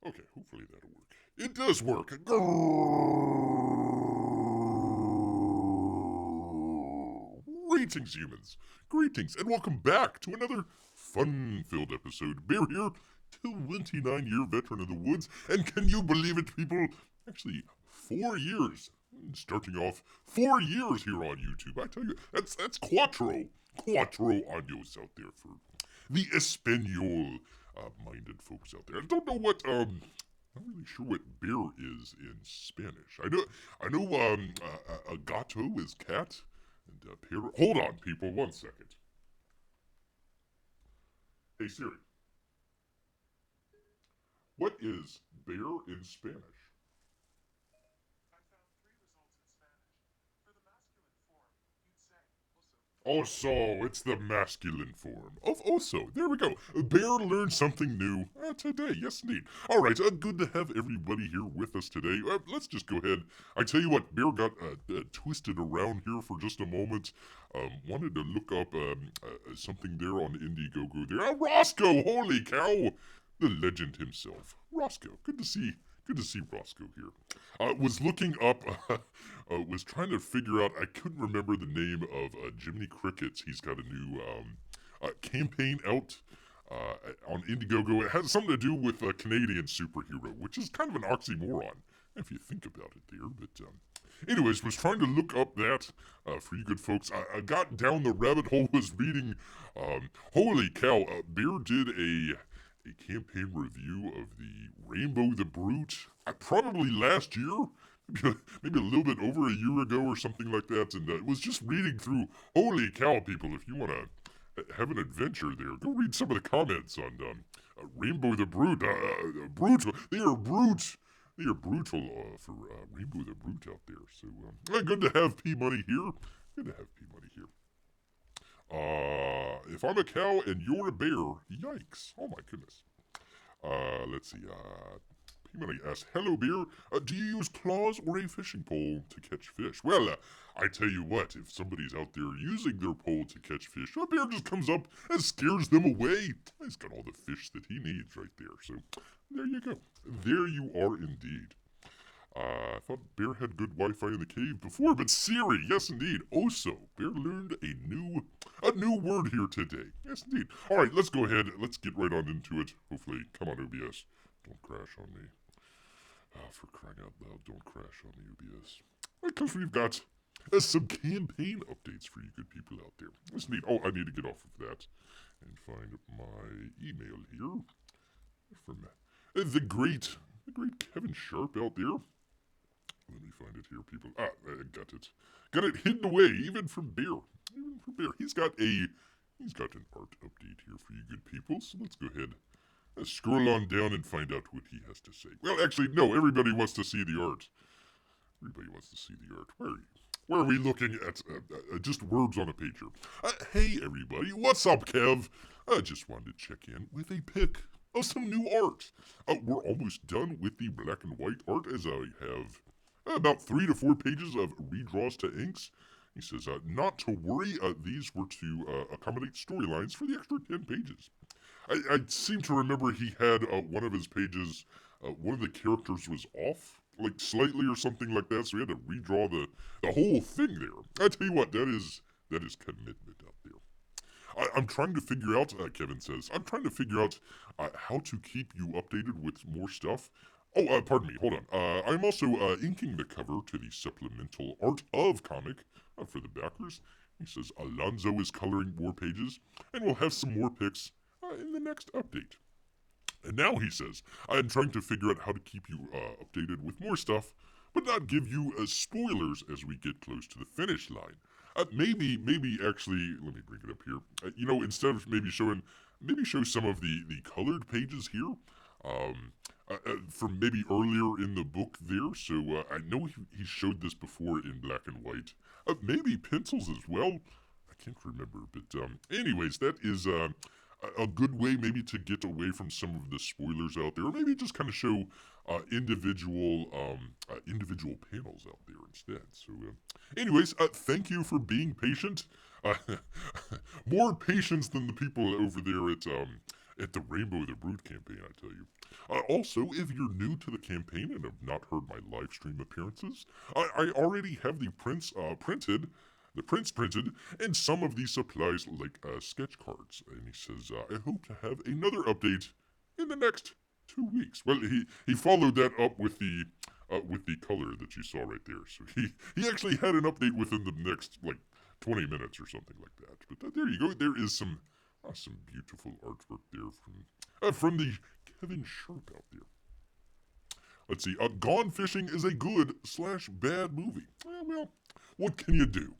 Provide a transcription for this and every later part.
Okay, hopefully that'll work. It does work. Greetings, humans. Greetings, and welcome back to another fun-filled episode. Bear here, 29-year veteran of the woods, and can you believe it, people? Actually, 4 years. Starting off 4 years here on YouTube. I tell you, that's cuatro años out there for the Espanol minded folks out there. I don't know what not really sure what bear is in Spanish. I know a gato is cat and parrot. Hold on, people, 1 second. Hey Siri, what is bear in Spanish? Oso, it's the masculine form of oso. There we go. Bear learned something new today. Yes, indeed. All right, good to have everybody here with us today. Let's just go ahead. I tell you what, Bear got twisted around here for just a moment. Wanted to look up something there on Indiegogo there. Roscoe, holy cow! The legend himself. Roscoe, good to see Roscoe here. Was looking up, was trying to figure out, I couldn't remember the name of Jiminy Crickets. He's got a new campaign out on Indiegogo. It has something to do with a Canadian superhero, which is kind of an oxymoron, if you think about it there. But anyways, was trying to look up that for you good folks. I got down the rabbit hole, was reading, holy cow, Bear did a campaign review of the Rainbow the Brute, probably last year, maybe a little bit over a year ago or something like that, and was just reading through. Holy cow, people, if you want to have an adventure there, go read some of the comments on Rainbow the Brute. Brutal. They are brute. They are brutal for Rainbow the Brute out there. So good to have P Money here. Good to have P Money here. If I'm a cow and you're a bear, yikes. Oh my goodness. Let's see. P-Money asks, hello bear, do you use claws or a fishing pole to catch fish? Well, I tell you what, if somebody's out there using their pole to catch fish, a bear just comes up and scares them away. He's got all the fish that he needs right there. So, there you go. There you are indeed. I thought Bear had good Wi-Fi in the cave before, but Siri, yes indeed. Also, Bear learned a new word here today. Yes indeed. All right, let's go ahead. Let's get right on into it. Hopefully, come on OBS, don't crash on me. For crying out loud, don't crash on me OBS. Because we've got some campaign updates for you good people out there. Yes indeed. Oh, I need to get off of that and find my email here from the great Kevin Sharp out there. Let me find it here, people. I got it. Got it hidden away, even from Bear. Even from Bear. He's got an art update here for you good people. So let's go ahead. Scroll on down and find out what he has to say. Well, actually, no. Everybody wants to see the art. Everybody wants to see the art. Where are we looking at? Just words on a page here. Hey, everybody. What's up, Kev? I just wanted to check in with a pic of some new art. We're almost done with the black and white art, as I have about 3 to 4 pages of redraws to inks. He says, not to worry, these were to accommodate storylines for the extra 10 pages. I seem to remember he had one of his pages, one of the characters was off, like slightly or something like that, so he had to redraw the whole thing there. I tell you what, that is commitment out there. I'm trying to figure out, Kevin says, I'm trying to figure out how to keep you updated with more stuff. Oh, pardon me, hold on. I'm also inking the cover to the supplemental art of comic for the backers. He says Alonzo is coloring more pages, and we'll have some more pics in the next update. And now he says, I'm trying to figure out how to keep you updated with more stuff, but not give you spoilers as we get close to the finish line. Maybe actually, let me bring it up here. Instead of maybe show some of the colored pages here. From maybe earlier in the book there, so I know he showed this before in black and white. Maybe pencils as well. I can't remember, but anyways, that is a good way maybe to get away from some of the spoilers out there, or maybe just kind of show individual panels out there instead. So, anyways, thank you for being patient. More patience than the people over there at the Rainbow the Brood campaign, I tell you. Also, if you're new to the campaign and have not heard my live stream appearances, I already have the prints printed, and some of these supplies like sketch cards. And he says, I hope to have another update in the next 2 weeks. Well, he followed that up with the color that you saw right there. So he actually had an update within the next like 20 minutes or something like that. But there you go. There is some beautiful artwork there from the Kevin Sharp out there. Let's see. Gone Fishing is a good/bad movie. Well, what can you do?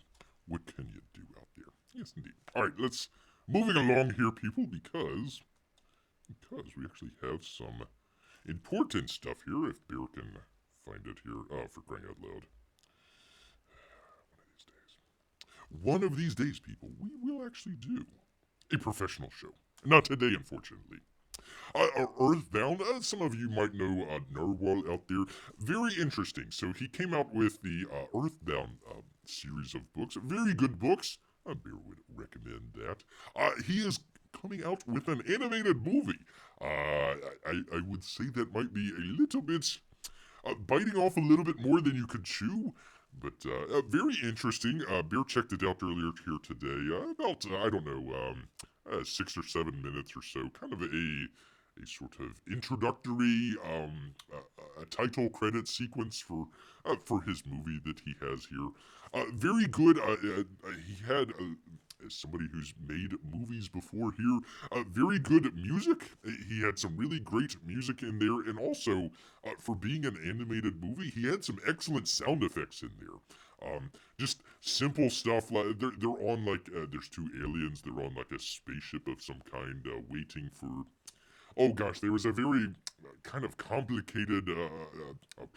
What can you do out there? Yes, indeed. All right, let's moving along here, people, because we actually have some important stuff here. If Bear can find it here, for crying out loud. One of these days, people, we will actually do a professional show. Not today, unfortunately. Earthbound, some of you might know Narwhal out there. Very interesting. So he came out with the Earthbound series of books. Very good books. Bear would recommend that. He is coming out with an animated movie. I would say that might be a little bit biting off a little bit more than you could chew. But very interesting. Bear checked it out earlier here today. About, I don't know, 6 or 7 minutes or so. Kind of a sort of introductory a title credit sequence for his movie that he has here. Very good. He had somebody who's made movies before here. Very good music. He had some really great music in there, and also for being an animated movie, he had some excellent sound effects in there. Just simple stuff like they're on like there's two aliens. They're on like a spaceship of some kind, waiting for. Oh gosh, there was a very kind of complicated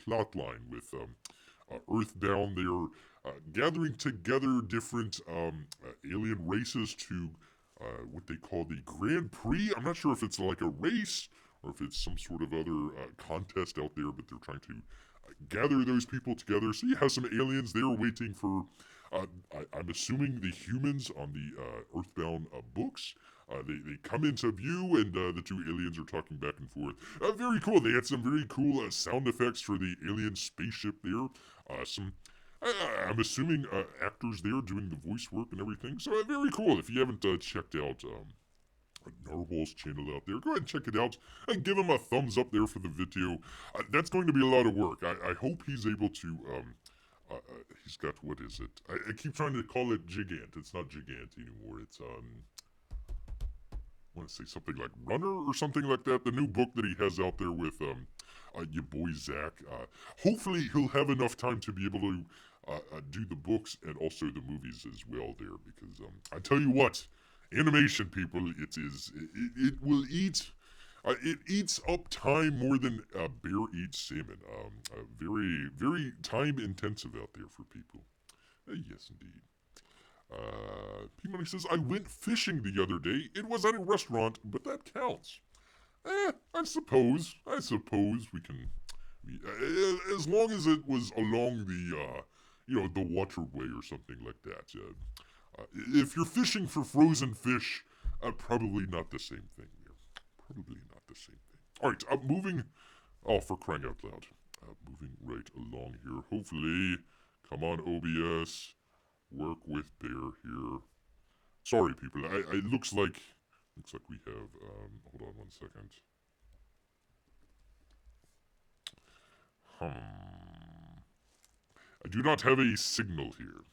plot line with Earthbound. They're gathering together different alien races to what they call the Grand Prix. I'm not sure if it's like a race or if it's some sort of other contest out there, but they're trying to gather those people together. So you have some aliens there waiting for, I'm assuming, the humans on the Earthbound books. They come into view, and the two aliens are talking back and forth. Very cool. They had some very cool sound effects for the alien spaceship there. I'm assuming actors there doing the voice work and everything. So very cool. If you haven't checked out Narwhal's channel out there, go ahead and check it out and give him a thumbs up there for the video. That's going to be a lot of work. I hope he's able to. He's got, what is it? I keep trying to call it Gigant. It's not Gigant anymore. It's I want to say something like Runner or something like that. The new book that he has out there with your boy Zach. Hopefully he'll have enough time to be able to do the books and also the movies as well there, because I tell you what, animation, people, it will eat. It eats up time more than a bear eats salmon. Very, very time intensive out there for people. Yes, indeed. P-Money says, I went fishing the other day. It was at a restaurant, but that counts. I suppose we can. As long as it was along the, the waterway or something like that. If you're fishing for frozen fish, probably not the same thing there. Probably not the same thing. Alright, moving. Oh, for crying out loud. Moving right along here. Hopefully. Come on, OBS. Work with Bear here. Sorry, people. It looks like we have. Hold on 1 second. I do not have a signal here.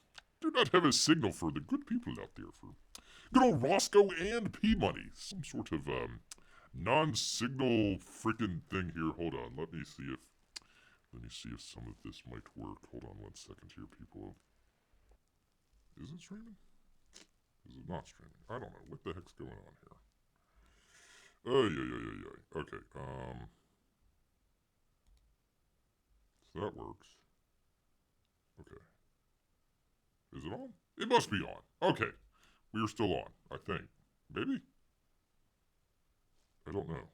Do not have a signal for the good people out there, for good old Roscoe and P-Money. Some sort of non-signal freaking thing here. Hold on. Let me see if some of this might work. Hold on 1 second here, people. Is it streaming? Is it not streaming? I don't know. What the heck's going on here? Okay, so that works. Okay. Is it on? It must be on. Okay. We are still on, I think. Maybe? I don't know.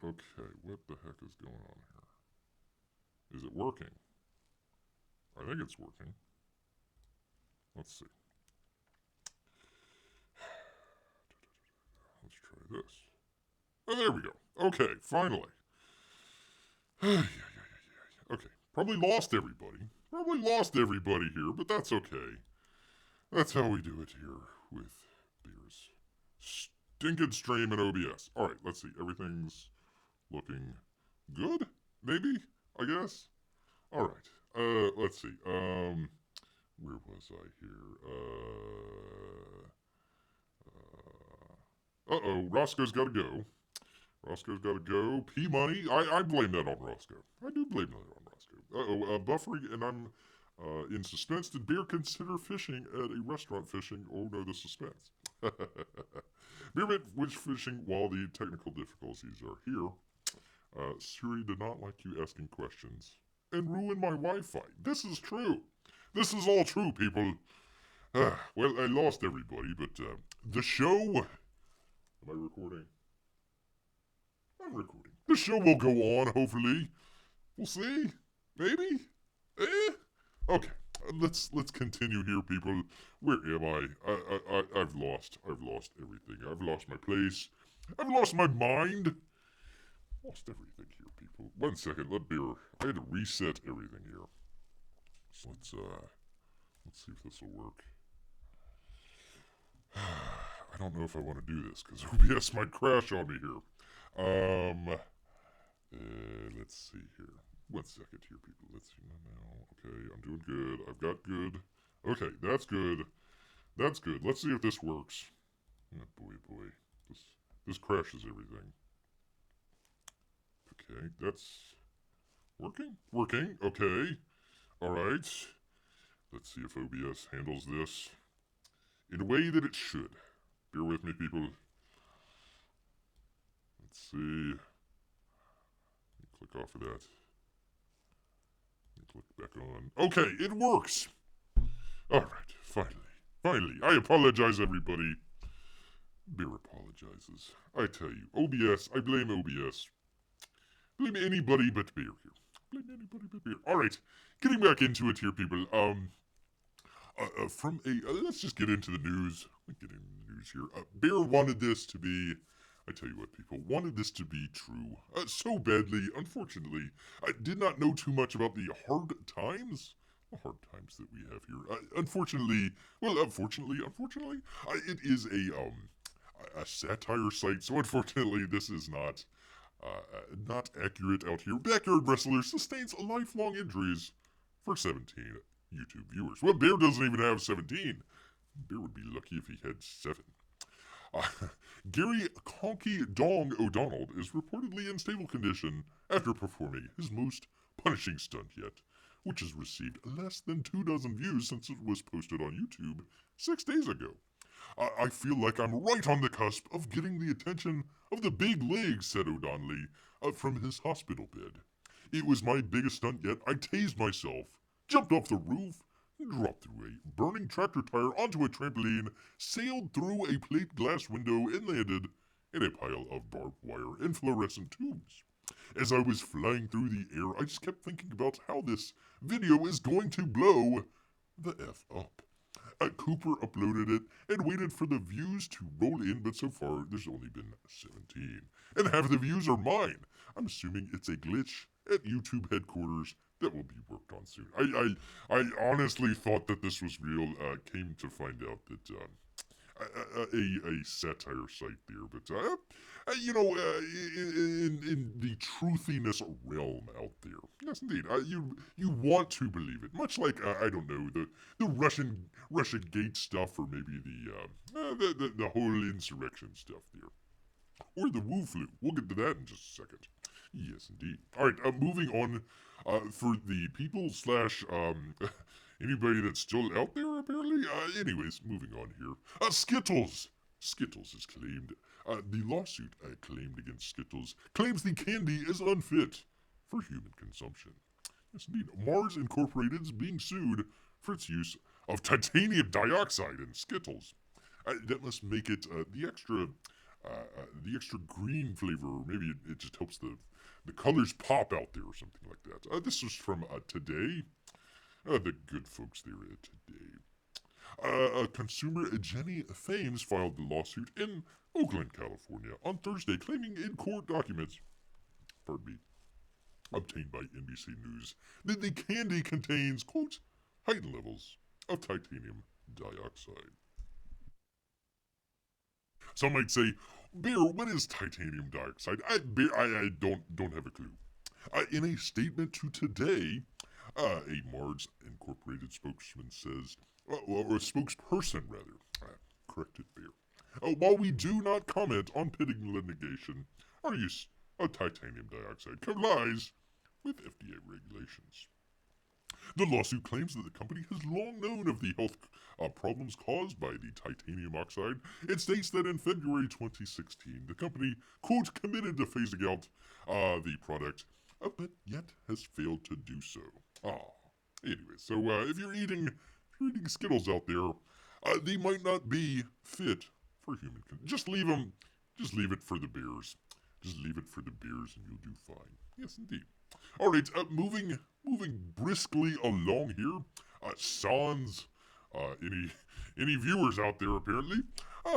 Okay, what the heck is going on here? Is it working? I think it's working. Let's see. Let's try this. Oh, there we go. Okay, finally. Okay, probably lost everybody. Probably lost everybody here, but that's okay. That's how we do it here with Beer's stinking stream and OBS. Alright, let's see. Everything's looking good? Maybe? I guess? Alright. Let's see. Where was I here? Uh-oh, Roscoe's gotta go. Roscoe's gotta go. P-Money, I blame that on Roscoe. I do blame that on Roscoe. Uh-oh, buffering, and I'm in suspense. Did Beer consider fishing at a restaurant fishing? Oh no, the suspense. Beer went fishing while the technical difficulties are here. Siri did not like you asking questions and ruined my Wi-Fi. This is true. This is all true, people. Well, I lost everybody, but the show... Am I recording? I'm recording. The show will go on, hopefully. We'll see. Maybe? Okay. Let's continue here, people. Where am I? I've lost everything. I've lost my place. I've lost my mind. Lost everything here, people. 1 second. I had to reset everything here. So let's see if this will work. I don't know if I want to do this because OBS might crash on me here. Let's see here. 1 second here, people. Let's see now. Okay, I'm doing good. I've got good. Okay, that's good. That's good. Let's see if this works. Oh, boy. This crashes everything. Okay, that's working. Working. Okay. All right. Let's see if OBS handles this in a way that it should. Bear with me, people. Let's see. Click off of that. Click back on. Okay, it works. Alright, finally. I apologize, everybody. Bear apologizes. I tell you, OBS, I blame OBS. Blame anybody but Bear here. Blame anybody but Bear. Alright, getting back into it here, people. Let's just get into the news. Here. Bear wanted this to be... I tell you what, people, wanted this to be true so badly. Unfortunately, I did not know too much about the hard times that we have here. Unfortunately, it is a satire site, so unfortunately, this is not accurate out here. Backyard wrestler sustains lifelong injuries for 17 YouTube viewers. Well, Bear doesn't even have 17. Bear would be lucky if he had 7. Gary Conky Dong O'Donnell is reportedly in stable condition after performing his most punishing stunt yet, which has received less than 24 views since it was posted on YouTube 6 days ago. I feel like I'm right on the cusp of getting the attention of the big leagues, said O'Donnell from his hospital bed. It was my biggest stunt yet. I tased myself, jumped off the roof, dropped through a burning tractor tire onto a trampoline, sailed through a plate glass window, and landed in a pile of barbed wire and fluorescent tubes. As I was flying through the air, I just kept thinking about how this video is going to blow the F up. Cooper uploaded it and waited for the views to roll in, but so far there's only been 17. And half the views are mine. I'm assuming it's a glitch at YouTube headquarters that will be worked on soon. I honestly thought that this was real. Came to find out that a satire site there, but in the truthiness realm out there, yes indeed, you want to believe it, much like I don't know, the Russia Gate stuff, or maybe the whole insurrection stuff there, or the Wu flu. We'll get to that in just a second. Yes, indeed. All right, moving on. For the people / anybody that's still out there, apparently. Anyways, moving on here. Skittles. Skittles is claimed. The lawsuit claimed against Skittles claims the candy is unfit for human consumption. Yes, indeed. Mars Incorporated is being sued for its use of titanium dioxide in Skittles. That must make it the extra green flavor, or maybe it just helps the colors pop out there or something like that. This was from Today. the good folks there today. Consumer Jenny Thames filed the lawsuit in Oakland, California on Thursday, claiming in court documents, pardon me, obtained by NBC News, that the candy contains, quote, heightened levels of titanium dioxide. Some might say, Bear, what is titanium dioxide? I don't have a clue. In a statement to Today, a Mars Incorporated spokesman says, or a spokesperson rather, corrected Bear. While we do not comment on pending litigation, our use of titanium dioxide complies with FDA regulations. The lawsuit claims that the company has long known of the health problems caused by the titanium oxide. It states that in February 2016, the company, quote, committed to phasing out the product, but yet has failed to do so. Anyway, so if you're eating Skittles out there, they might not be fit for human consumption. Just leave it for the bears. Just leave it for the bears and you'll do fine. Yes, indeed. All right, moving briskly along here. Sans, any viewers out there apparently,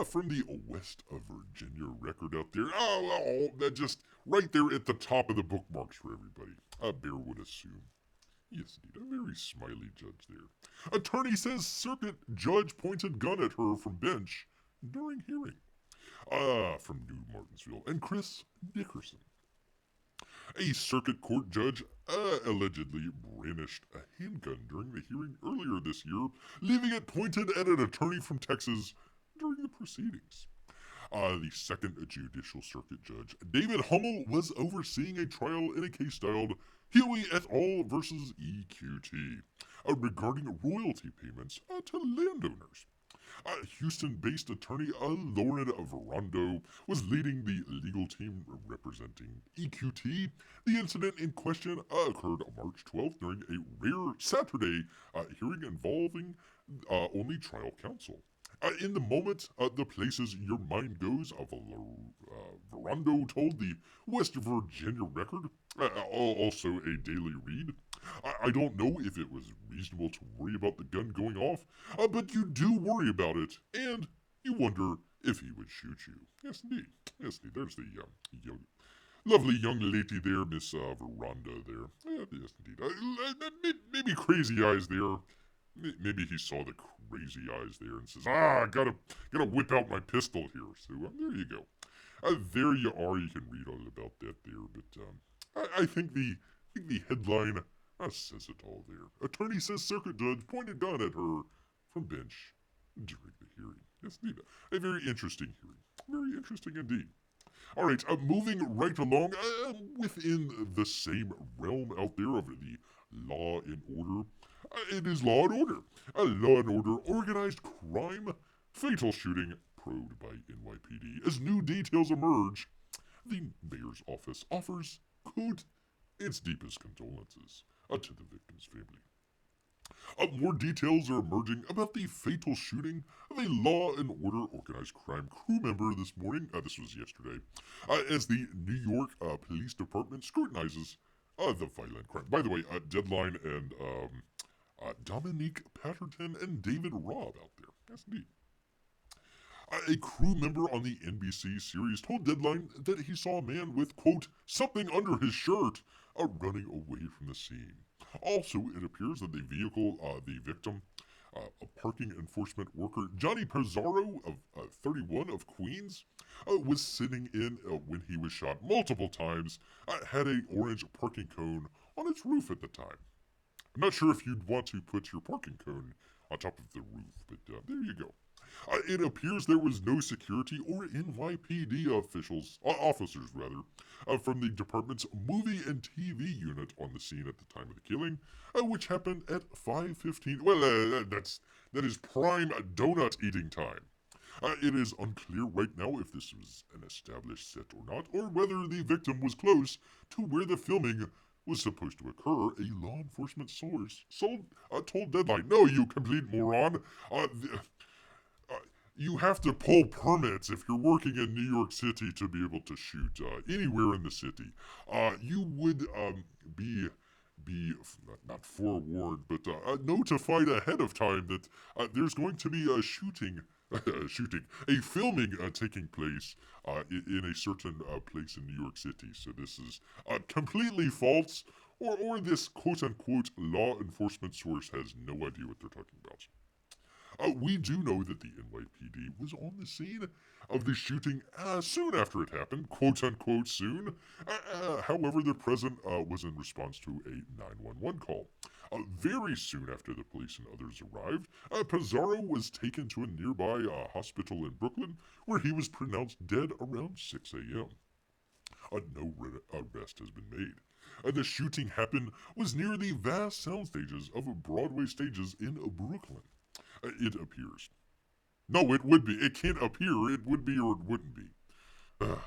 from the West of Virginia record out there. That just right there at the top of the bookmarks for everybody. Bear would assume. Yes, indeed, a very smiley judge there. Attorney says circuit judge pointed gun at her from bench during hearing. From New Martinsville and Chris Dickerson. A circuit court judge allegedly brandished a handgun during the hearing earlier this year, leaving it pointed at an attorney from Texas during the proceedings. The second judicial circuit judge, David Hummel, was overseeing a trial in a case styled Huey et al. Versus EQT regarding royalty payments to landowners. Houston-based attorney Lauren Verando was leading the legal team representing EQT. The incident in question occurred on March 12th during a rare Saturday hearing involving only trial counsel. In the moment, the places your mind goes, Verando told the West Virginia Record, also a daily read. I don't know if it was reasonable to worry about the gun going off, but you do worry about it, and you wonder if he would shoot you. Yes, indeed. Yes, indeed. There's the lovely young lady there, Miss Veranda there. Yes, indeed. Maybe crazy eyes there. Maybe he saw the crazy eyes there and says, gotta whip out my pistol here. So there you go. There you are. You can read all about that there. But I think the headline says it all there. Attorney says circuit judge pointed gun at her from bench during the hearing. Yes, indeed. A very interesting hearing. Very interesting indeed. All right, moving right along within the same realm out there of the law and order. It is Law and Order. Law and Order organized crime, fatal shooting probed by NYPD. As new details emerge, the mayor's office offers, quote, its deepest condolences to the victim's family. More details are emerging about the fatal shooting of a Law and Order organized crime crew member this morning. This was yesterday. As the New York Police Department scrutinizes the violent crime. By the way, Deadline and Dominique Patterson and David Robb out there. Yes, indeed. A crew member on the NBC series told Deadline that he saw a man with, quote, something under his shirt running away from the scene. Also, it appears that the vehicle, the victim, a parking enforcement worker, Johnny Pizarro, of 31 of Queens, was sitting in when he was shot multiple times, had an orange parking cone on its roof at the time. I'm not sure if you'd want to put your parking cone on top of the roof, but there you go. It appears there was no security or NYPD officers from the department's movie and TV unit on the scene at the time of the killing, which happened at 5:15. Well, that is prime donut eating time. It is unclear right now if this was an established set or not, or whether the victim was close to where the filming was supposed to occur. A law enforcement source told Deadline, no, you complete moron. You have to pull permits if you're working in New York City to be able to shoot anywhere in the city. You would be be not forewarned, but notified ahead of time that there's going to be a shooting, a filming taking place in a certain place in New York City. So this is completely false, or this quote-unquote law enforcement source has no idea what they're talking about. We do know that the NYPD was on the scene of the shooting soon after it happened, quote unquote soon. However, the present was in response to a 911 call. Very soon after the police and others arrived, Pizarro was taken to a nearby hospital in Brooklyn, where he was pronounced dead around 6 a.m. No arrest has been made. The shooting happened was near the vast sound stages of Broadway stages in Brooklyn. It appears. No, it would be. It can't appear. It would be or it wouldn't be. For crying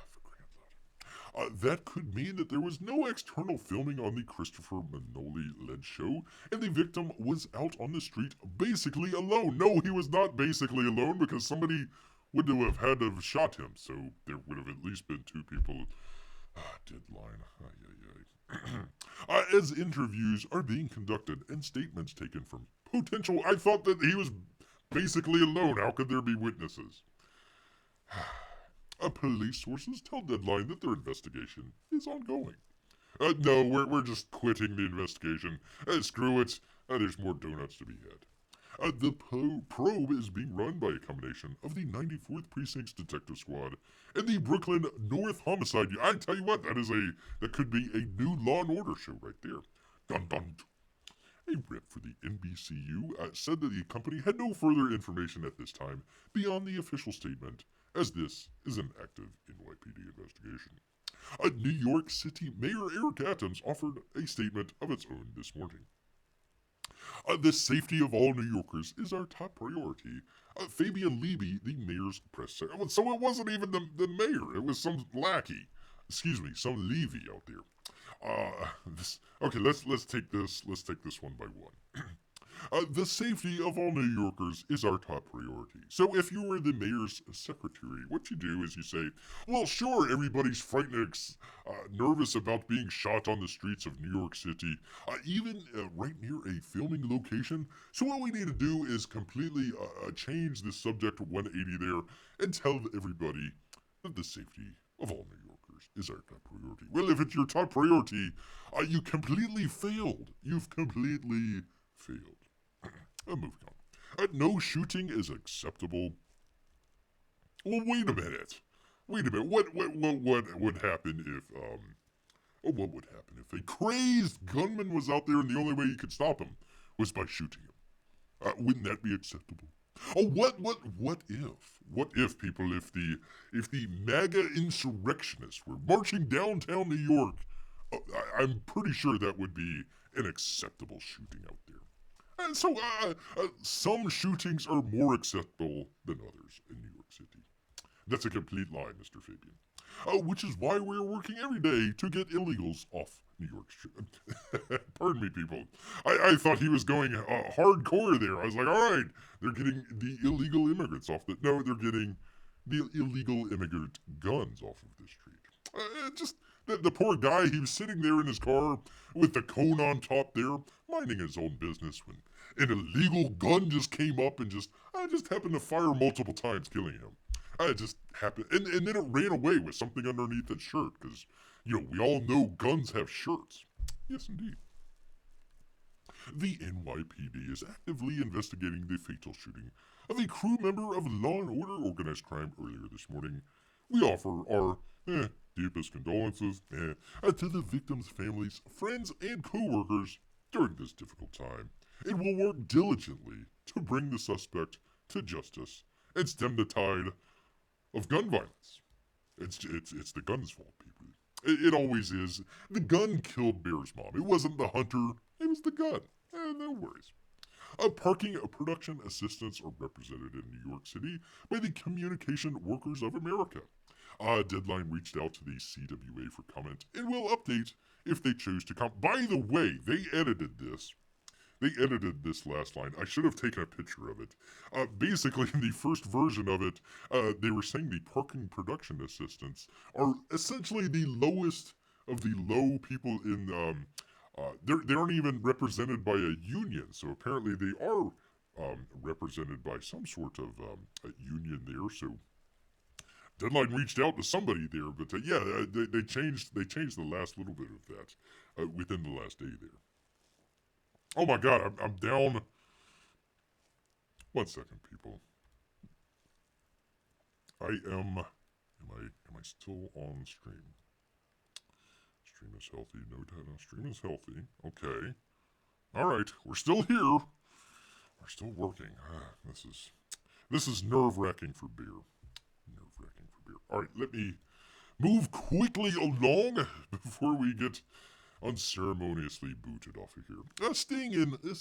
out loud. That could mean that there was no external filming on the Christopher Manoli-led show, and the victim was out on the street basically alone. No, he was not basically alone because somebody would have had to have shot him, so there would have at least been two people. Deadline. As interviews are being conducted and statements taken from potential. I thought that he was basically alone. How could there be witnesses? Police sources tell Deadline that their investigation is ongoing. No, we're just quitting the investigation. Screw it. There's more donuts to be had. The probe is being run by a combination of the 94th Precinct's Detective Squad and the Brooklyn North Homicide. I tell you what, that could be a new Law and Order show right there. Dun dun. A rep for the NBCU said that the company had no further information at this time beyond the official statement, as this is an active NYPD investigation. New York City Mayor Eric Adams offered a statement of its own this morning. The safety of all New Yorkers is our top priority. Fabian Levy, the mayor's press secretary. So it wasn't even the mayor. It was some lackey. Some Levy out there. Okay, let's take this one by one. The safety of all New Yorkers is our top priority. So if you were the mayor's secretary, what you do is you say, well, sure, everybody's frightened, nervous about being shot on the streets of New York City, even right near a filming location. So what we need to do is completely change the subject 180 there and tell everybody that the safety of all New Yorkers is our top priority. Well, if it's your top priority, you completely failed. You've completely failed. Moving on. No shooting is acceptable. Well, wait a minute. What would happen if what would happen if a crazed gunman was out there and the only way you could stop him was by shooting him? Wouldn't that be acceptable? Oh, what if people, if the MAGA insurrectionists were marching downtown New York, I'm pretty sure that would be an acceptable shooting out there. And so, some shootings are more acceptable than others in New York City. That's a complete lie, Mr. Fabian. Which is why we're working every day to get illegals off New York Street. Pardon me, people. I thought he was going hardcore there. I was like, all right, they're getting the illegal immigrants off the... No, they're getting the illegal immigrant guns off of the street. The poor guy, he was sitting there in his car with the cone on top there, minding his own business when an illegal gun just came up and just happened to fire multiple times, killing him. It just happened. And then it ran away with something underneath its shirt, because, we all know guns have shirts. Yes, indeed. The NYPD is actively investigating the fatal shooting of a crew member of Law and Order Organized Crime earlier this morning. We offer our deepest condolences to the victims' families, friends, and co-workers during this difficult time. It will work diligently to bring the suspect to justice and stem the tide of gun violence. It's the gun's fault, people. It always is. The gun killed Bear's mom. It wasn't the hunter. It was the gun. No worries. Parking production assistants are represented in New York City by the Communication Workers of America. Deadline reached out to the CWA for comment and will update if they choose to come. By the way, they edited this. They edited this last line. I should have taken a picture of it. Basically, in the first version of it, they were saying the parking production assistants are essentially the lowest of the low people in They aren't even represented by a union, so apparently they are represented by some sort of a union there. So Deadline reached out to somebody there, but they changed the last little bit of that within the last day there. Oh my God, I'm down. 1 second, people. Am I still on stream? Stream is healthy. No data. Stream is healthy. Okay. All right, we're still here. We're still working. This is nerve-wracking for beer. Nerve-wracking for beer. All right, let me move quickly along before we get unceremoniously booted off of here. Staying in the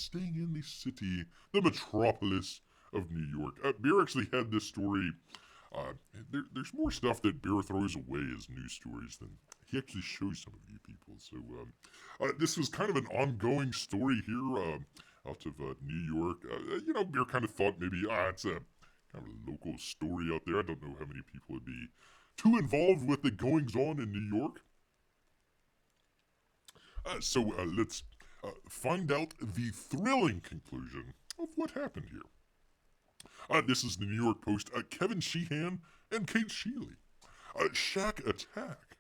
city, the metropolis of New York. Beer actually had this story. There's more stuff that Bear throws away as news stories than he actually shows some of you people. So this was kind of an ongoing story here out of New York. Bear kind of thought maybe it's a kind of a local story out there. I don't know how many people would be too involved with the goings on in New York. So let's find out the thrilling conclusion of what happened here. This is the New York Post. Kevin Sheehan and Kate Sheely. Shack attack.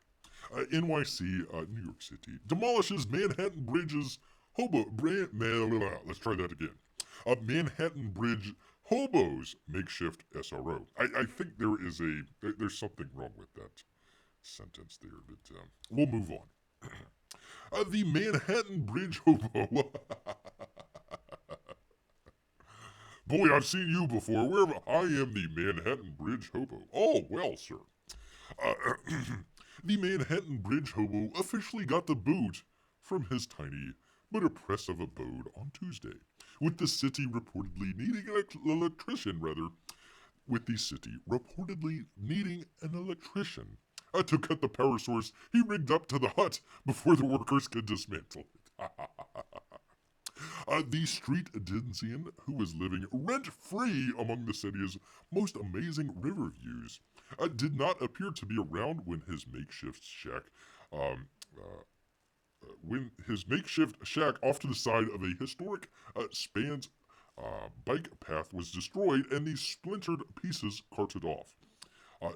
NYC, New York City, demolishes Manhattan Bridge's let's try that again. Manhattan Bridge hobos makeshift SRO. I think there's something wrong with that sentence there, but we'll move on. The Manhattan Bridge hobo. Boy, I've seen you before. I am the Manhattan Bridge hobo. Oh, well, sir. The Manhattan Bridge hobo officially got the boot from his tiny but oppressive abode on Tuesday, with the city reportedly needing an electrician to cut the power source he rigged up to the hut before the workers could dismantle it. The street Denzian, who was living rent-free among the city's most amazing river views, did not appear to be around when his makeshift shack off to the side of a historic Spans bike path was destroyed and the splintered pieces carted off,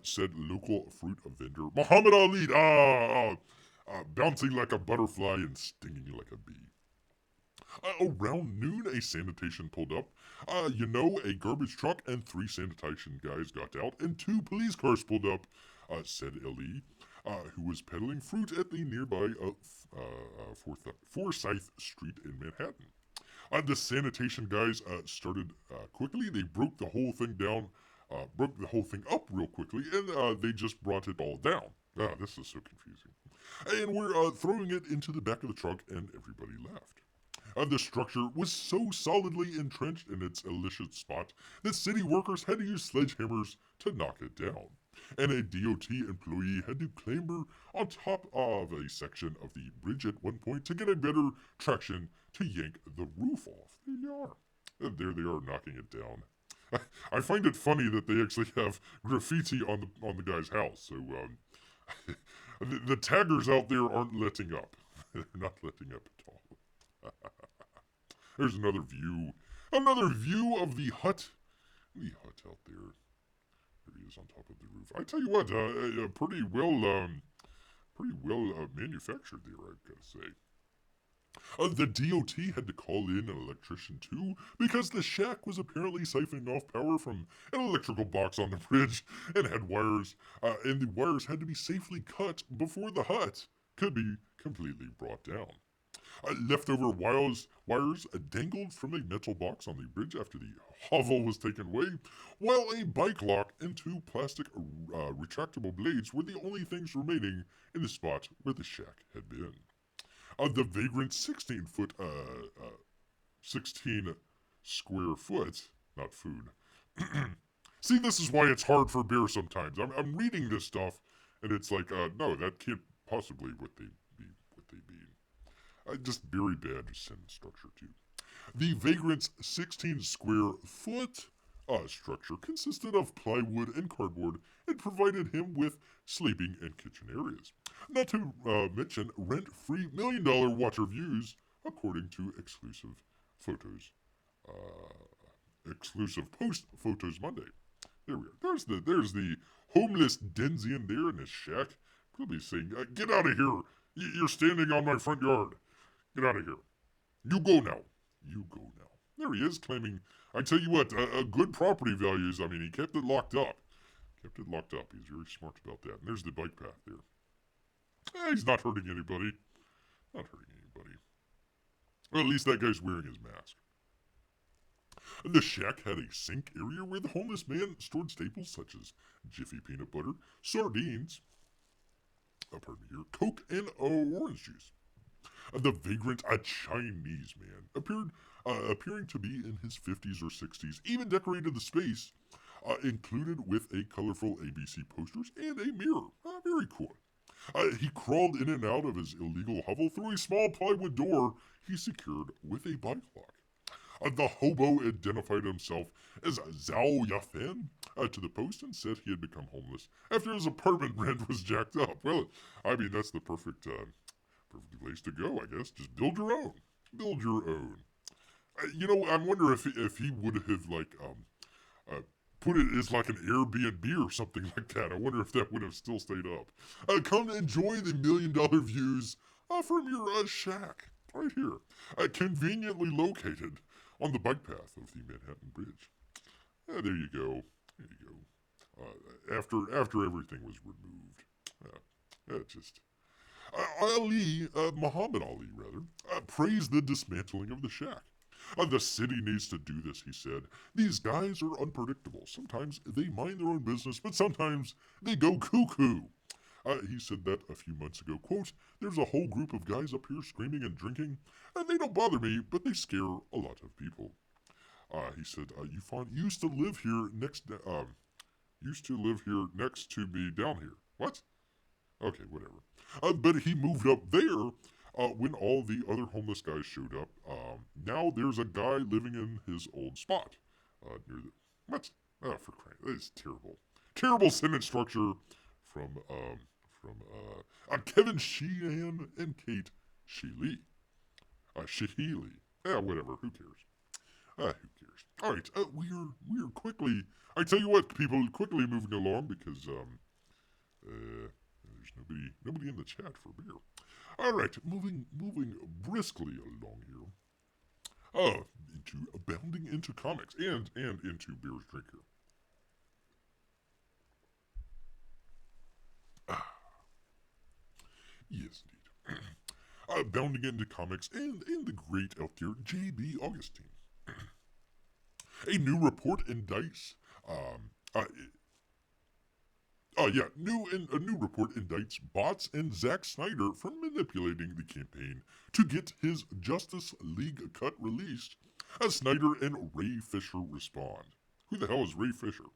said local fruit vendor Muhammad Ali, bouncing like a butterfly and stinging like a bee. Around noon, a sanitation pulled up. A garbage truck and 3 sanitation guys got out, and 2 police cars pulled up, said Ali, who was peddling fruit at the nearby Forsyth Street in Manhattan. The sanitation guys started quickly. They broke the whole thing up real quickly, and they just brought it all down. This is so confusing. And we're throwing it into the back of the truck, and everybody left. The structure was so solidly entrenched in its illicit spot that city workers had to use sledgehammers to knock it down. And a DOT employee had to clamber on top of a section of the bridge at one point to get a better traction to yank the roof off. There they are knocking it down. I find it funny that they actually have graffiti on the guy's house. So the taggers out there aren't letting up. They're not letting up at all. There's another view of the hut. The hut out there. There he is on top of the roof. I tell you what, pretty well manufactured there, I've got to say. The DOT had to call in an electrician too, because the shack was apparently siphoning off power from an electrical box on the bridge and the wires had to be safely cut before the hut could be completely brought down. Leftover wires dangled from a metal box on the bridge after the hovel was taken away, while a bike lock and 2 plastic retractable blades were the only things remaining in the spot where the shack had been. The vagrant 16 square foot, not food. See, this is why it's hard for beer sometimes. I'm reading this stuff, and it's like, no, that can't possibly what they mean. Just very bad sentence structure, too. The vagrant's 16 square foot structure consisted of plywood and cardboard and provided him with sleeping and kitchen areas. Not to mention rent-free $1 million watcher views, according to exclusive photos. Exclusive post photos Monday. There we are. There's the homeless Denzian there in his shack. Probably saying, "Get out of here! You're standing on my front yard. Get out of here. You go now. You go now." There he is, claiming, I tell you what, good property values. I mean, he kept it locked up. Kept it locked up. He's very smart about that. And there's the bike path there. He's not hurting anybody. Not hurting anybody. Well, at least that guy's wearing his mask. The shack had a sink area where the homeless man stored staples such as Jiffy peanut butter, sardines, Coke, and orange juice. The vagrant, a Chinese man, appearing to be in his 50s or 60s, even decorated the space, included with a colorful ABC posters and a mirror. Very cool. He crawled in and out of his illegal hovel through a small plywood door he secured with a bike lock. The hobo identified himself as Zhao Yafen to the Post and said he had become homeless after his apartment rent was jacked up. Well, I mean, that's the perfect place to go, I guess. Just build your own. Build your own. I wonder if he would have, put it as like an Airbnb or something like that. I wonder if that would have still stayed up. Come enjoy the $1 million views from your shack right here. Conveniently located on the bike path of the Manhattan Bridge. There you go. There you go. After everything was removed. Muhammad Ali, praised the dismantling of the shack. The city needs to do this, he said. These guys are unpredictable. Sometimes they mind their own business, but sometimes they go cuckoo. He said that a few months ago. Quote, "There's a whole group of guys up here screaming and drinking, and they don't bother me, but they scare a lot of people." He said, used to live here next to me down here. What? Okay, whatever. But he moved up there when all the other homeless guys showed up. Now there's a guy living in his old spot. Near the... What? Oh, for crying. That is terrible. Terrible sentence structure from Kevin Sheehan and Kate Sheely. Sheely. Yeah, whatever. Who cares? Who cares? All right. We're quickly... I tell you what, people, quickly moving along because there's nobody in the chat for beer. All right, moving briskly along here. Abounding into comics and into beer's drink here. Yes, indeed. Bounding into comics and the great out there, J.B. Augustine. A new report indicts. A new report indicts bots and Zack Snyder for manipulating the campaign to get his Justice League cut released. As Snyder and Ray Fisher respond. Who the hell is Ray Fisher?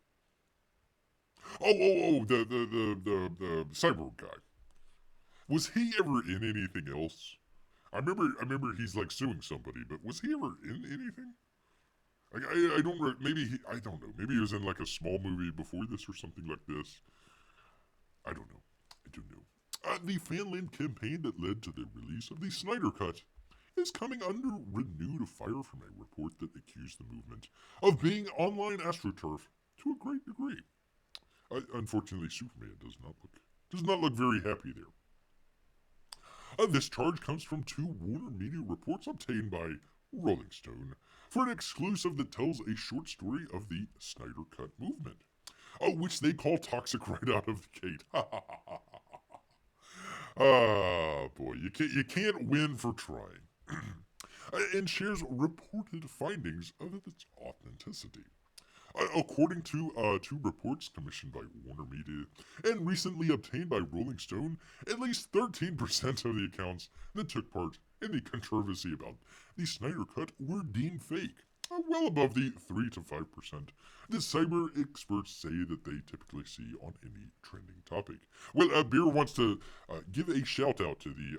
The cyborg guy. Was he ever in anything else? I remember he's like suing somebody, but was he ever in anything? I don't know. I don't know. Maybe he was in like a small movie before this or something like this. I don't know. The Fanland campaign that led to the release of the Snyder Cut is coming under renewed fire from a report that accused the movement of being online astroturf to a great degree. Unfortunately, Superman does not look very happy there. This charge comes from two Warner Media reports obtained by Rolling Stone for an exclusive that tells a short story of the Snyder Cut movement, which they call toxic right out of the gate. Boy, you can't win for trying. And shares reported findings of its authenticity. According to two reports commissioned by Warner Media and recently obtained by Rolling Stone, at least 13% of the accounts that took part in the controversy about the Snyder Cut were deemed fake, well above the 3 to 5% that cyber experts say that they typically see on any trending topic. Well, Beer wants to give a shout out to the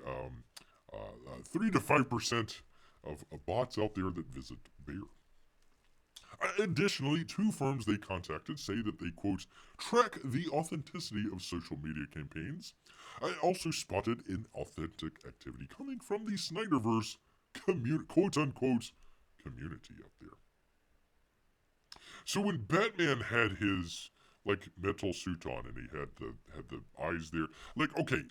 3 to 5% of bots out there that visit Beer. Additionally, two firms they contacted say that they, quote, track the authenticity of social media campaigns. I also spotted inauthentic activity coming from the Snyderverse quote unquote community up there. So when Batman had his like metal suit on and he had the eyes there, like okay,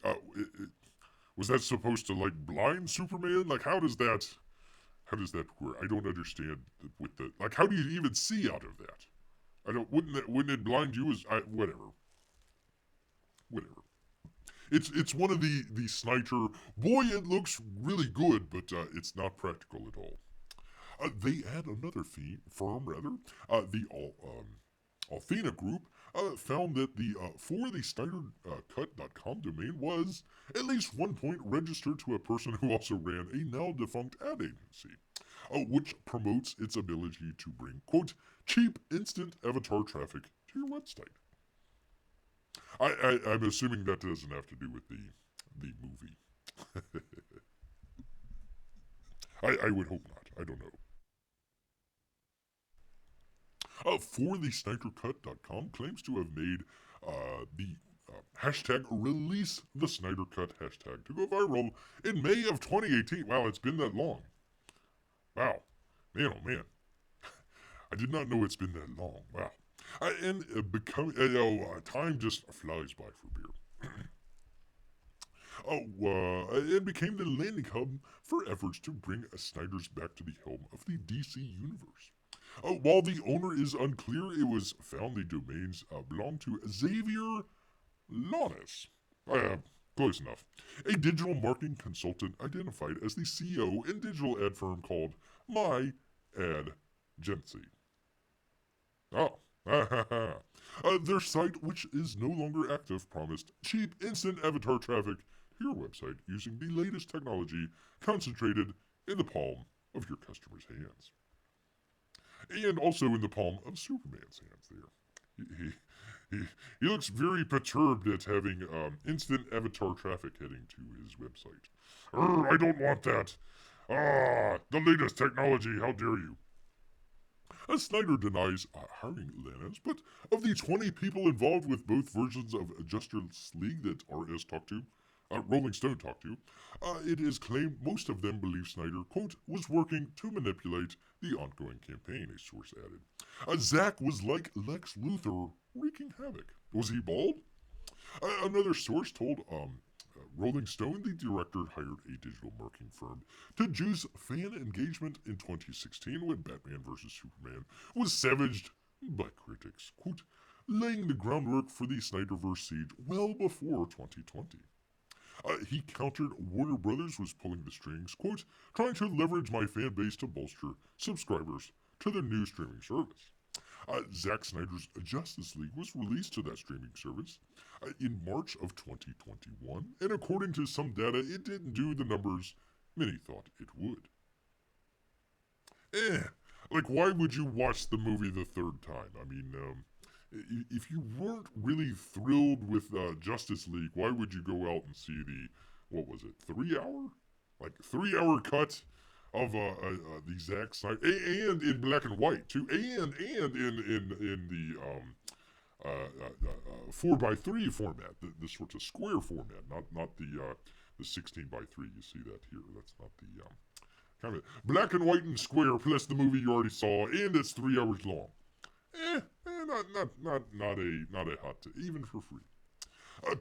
was that supposed to like blind Superman? Like how does that work? I don't understand with the like. How do you even see out of that? I don't. Wouldn't it blind you? Whatever. It's one of the Snyder. Boy, it looks really good, but it's not practical at all. They had another firm, rather, the Althena Group, found that the for the SnyderCut.com domain was at least one point registered to a person who also ran a now defunct ad agency, which promotes its ability to bring, quote, cheap instant avatar traffic to your website. I'm assuming that doesn't have to do with the movie. I would hope not. I don't know. For the SnyderCut.com claims to have made the hashtag ReleaseTheSnyderCut hashtag to go viral in May of 2018. Wow, it's been that long. Wow. Man, oh man. I did not know it's been that long. Wow. Time just flies by for beer. It became the landing hub for efforts to bring Snyder's back to the helm of the DC universe. While the owner is unclear, it was found the domains belong to Xavier Launis. Close enough. A digital marketing consultant identified as the CEO and digital ad firm called My Ad Agency. Oh. Their site, which is no longer active, promised cheap instant avatar traffic to your website using the latest technology concentrated in the palm of your customer's hands. And also in the palm of Superman's hands there. He looks very perturbed at having instant avatar traffic heading to his website. I don't want that. The latest technology, how dare you. Snyder denies hiring Lannis, but of the 20 people involved with both versions of Justice League that RS talked to, Rolling Stone talked to, it is claimed most of them believe Snyder, quote, was working to manipulate the ongoing campaign, a source added. Zack was like Lex Luthor, wreaking havoc. Was he bald? Another source told Rolling Stone the director hired a digital marketing firm to juice fan engagement in 2016 when Batman vs. Superman was savaged by critics, quote, laying the groundwork for the Snyderverse siege well before 2020. He countered Warner Brothers was pulling the strings, quote, trying to leverage my fan base to bolster subscribers to their new streaming service. Zack Snyder's Justice League was released to that streaming service in March of 2021, and according to some data, it didn't do the numbers many thought it would. Like, why would you watch the movie the third time? I mean, if you weren't really thrilled with Justice League, why would you go out and see the, what was it, 3-hour cut of the Zack Snyder, and in black and white too, and in the 4x3 format, the sort of square format, not the 16x3. You see that here? That's not the kind of black and white and square plus the movie you already saw, and it's 3 hours long. Not a hot tip, even for free.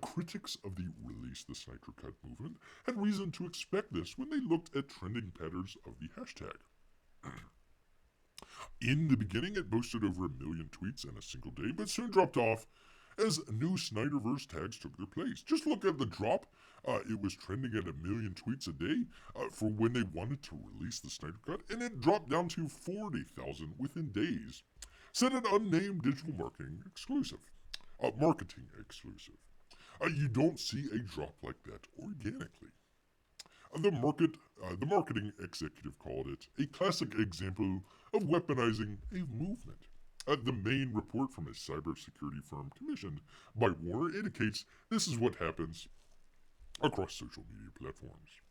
Critics of the Release the Snyder Cut movement had reason to expect this when they looked at trending patterns of the hashtag. In the beginning, it boasted over 1 million tweets in a single day, but soon dropped off as new Snyderverse tags took their place. Just look at the drop. It was trending at 1 million tweets a day for when they wanted to release the Snyder Cut, and it dropped down to 40,000 within days. Said an unnamed digital marketing exclusive. You don't see a drop like that organically. The marketing executive called it a classic example of weaponizing a movement. The main report from a cybersecurity firm commissioned by Warner indicates this is what happens across social media platforms.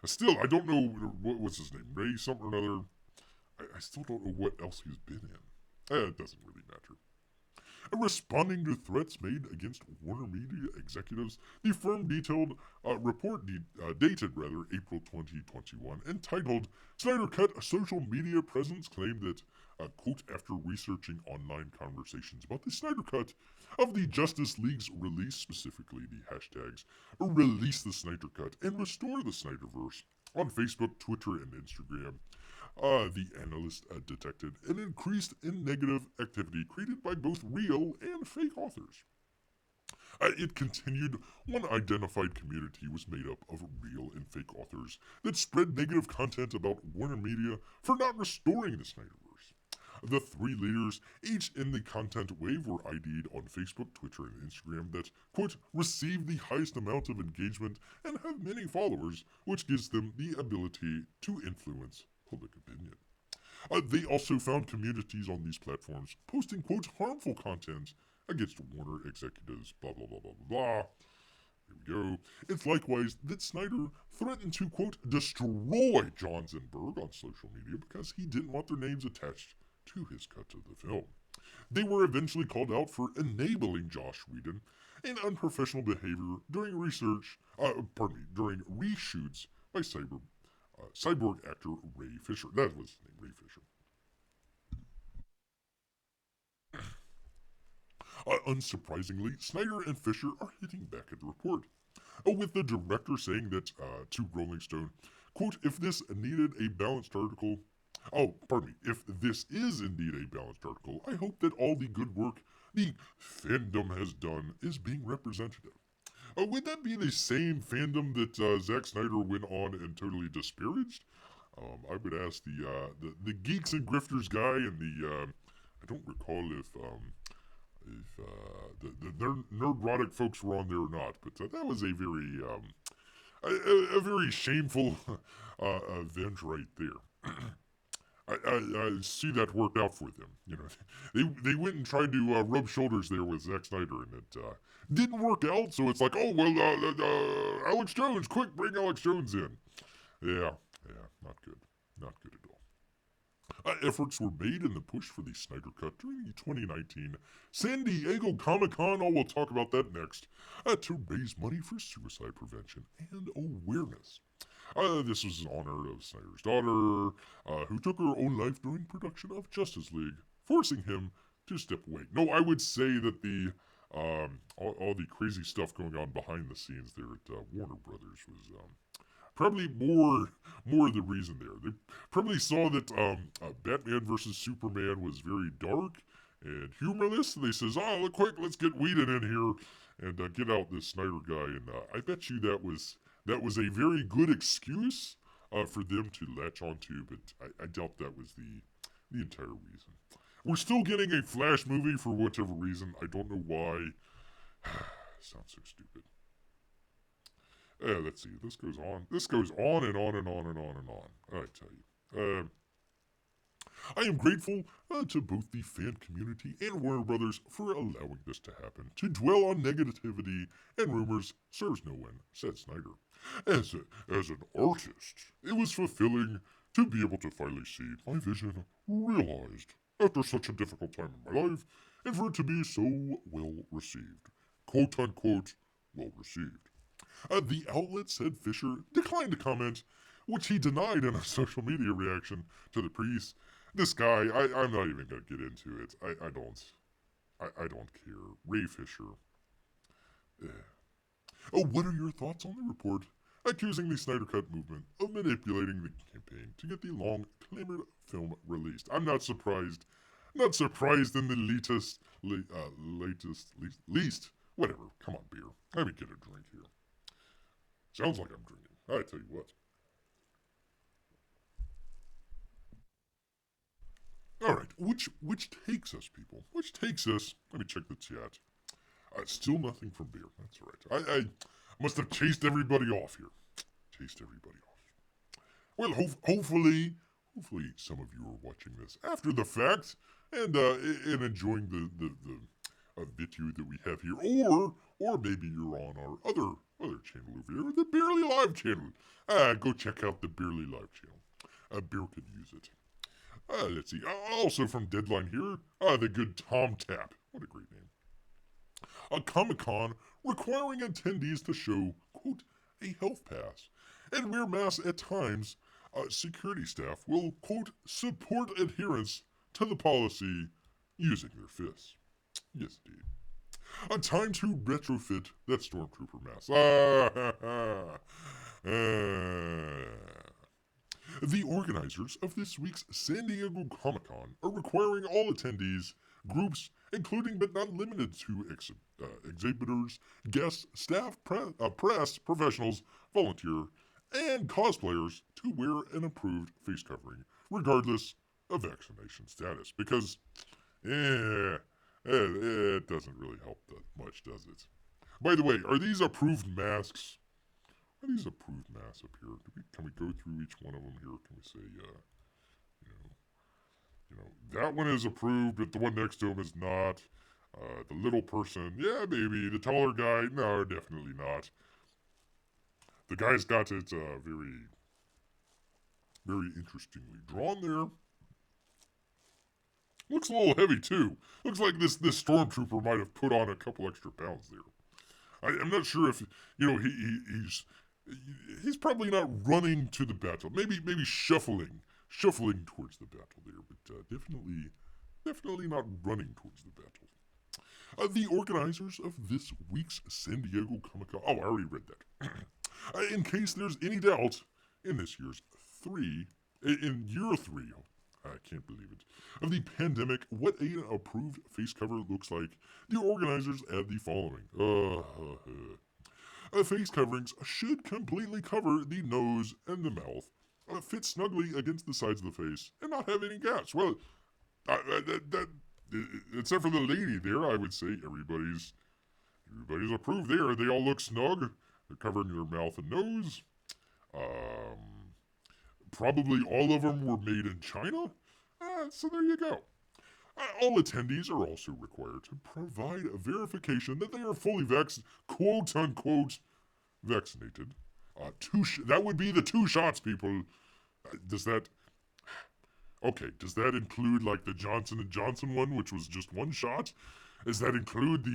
Still, I don't know, what was his name? Ray something or another. I still don't know what else he's been in. It doesn't really matter. Responding to threats made against Warner Media executives, the firm detailed report dated April 2021, entitled "Snyder Cut social media presence claimed that." Quote, after researching online conversations about the Snyder Cut of the Justice League's release, specifically the hashtags Release the Snyder Cut and Restore the Snyderverse on Facebook, Twitter, and Instagram, the analyst detected an increase in negative activity created by both real and fake authors. It continued, one identified community was made up of real and fake authors that spread negative content about Warner Media for not restoring the Snyderverse. The three leaders, each in the content wave, were ID'd on Facebook, Twitter, and Instagram that, quote, receive the highest amount of engagement and have many followers, which gives them the ability to influence public opinion. They also found communities on these platforms posting, quote, harmful content against Warner executives, blah, blah, blah, blah, blah. Here we go. It's likewise that Snyder threatened to, quote, destroy Johns and Berg on social media because he didn't want their names attached to his cut of the film. They were eventually called out for enabling Joss Whedon in unprofessional behavior during during reshoots by cyborg actor Ray Fisher. That was his name, Ray Fisher. Unsurprisingly, Snyder and Fisher are hitting back at the report, with the director saying that to Rolling Stone, quote, if this needed a balanced article, if this is indeed a balanced article, I hope that all the good work the fandom has done is being representative. Would that be the same fandom that Zack Snyder went on and totally disparaged? I would ask the Geeks and Grifters guy and the I don't recall if the nerdrotic folks were on there or not, but that was a very a very shameful event right there. I see that worked out for them. You know, they went and tried to rub shoulders there with Zack Snyder, and it didn't work out. So it's like, oh well, Alex Jones, quick, bring Alex Jones in. Yeah, not good at all. Efforts were made in the push for the Snyder Cut during the 2019 San Diego Comic-Con, we'll talk about that next, to raise money for suicide prevention and awareness. This was in honor of Snyder's daughter, who took her own life during production of Justice League, forcing him to step away. No, I would say that the all the crazy stuff going on behind the scenes there at Warner Brothers was probably more the reason there. They probably saw that Batman versus Superman was very dark and humorless. They says, look quick, let's get Whedon in here and get out this Snyder guy. And I bet you that was a very good excuse for them to latch onto, but I doubt that was the entire reason. We're still getting a Flash movie for whatever reason. I don't know why. Sounds so stupid. Let's see. This goes on. This goes on and on and on and on and on. I tell you. I am grateful to both the fan community and Warner Brothers for allowing this to happen. To dwell on negativity and rumors serves no one, said Snyder. As an artist, it was fulfilling to be able to finally see my vision realized after such a difficult time in my life, and for it to be so well received. Quote unquote, well received. The outlet said Fisher declined to comment, which he denied in a social media reaction to the piece. This guy, I'm not even going to get into it. I don't care. Ray Fisher. What are your thoughts on the report accusing the Snyder Cut movement of manipulating the campaign to get the long-clamored film released? I'm not surprised. Not surprised in the least. Whatever. Come on, beer. Let me get a drink here. Sounds like I'm drinking. I tell you what. Alright, which takes us, people? Which takes us, let me check the chat. Still nothing from beer. That's all right. I must have chased everybody off here. Chased everybody off. Well, hopefully some of you are watching this after the fact and enjoying the video that we have here, or maybe you're on our other channel over here, the Barely Live channel. Go check out the Barely Live channel. Beer could use it. Let's see. Also from Deadline here, the good Tom Tap. What a great name. A Comic-Con requiring attendees to show, quote, a health pass and wear masks at times. Security staff will, quote, support adherence to the policy using their fists. Yes, indeed. A time to retrofit that Stormtrooper mask. The organizers of this week's San Diego Comic-Con are requiring all attendees, groups, including but not limited to exhibitors, guests, staff, press, professionals, volunteer, and cosplayers to wear an approved face covering, regardless of vaccination status. Because, it doesn't really help that much, does it? By the way, are these approved masks? Are these approved masks up here? Can we go through each one of them here? Can we say, that one is approved, but the one next to him is not. The little person, yeah, maybe. The taller guy, no, definitely not. The guy's got it very, very interestingly drawn there. Looks a little heavy, too. Looks like this stormtrooper might have put on a couple extra pounds there. I'm not sure if, he's probably not running to the battle. Maybe shuffling towards the battle there, but definitely not running towards the battle. The organizers of this week's San Diego Comic-Con. Oh, I already read that. In case there's any doubt, in this year's year 3, I can't believe it, of the pandemic, what an approved face cover looks like, the organizers add the following. Face coverings should completely cover the nose and the mouth, fit snugly against the sides of the face, and not have any gaps. Well, except for the lady there, I would say everybody's approved there. They all look snug. They're covering their mouth and nose. Probably all of them were made in China. So there you go. All attendees are also required to provide a verification that they are fully quote-unquote, vaccinated. That would be the 2 shots, people. Does that include, like, the Johnson & Johnson one, which was just 1 shot? Does that include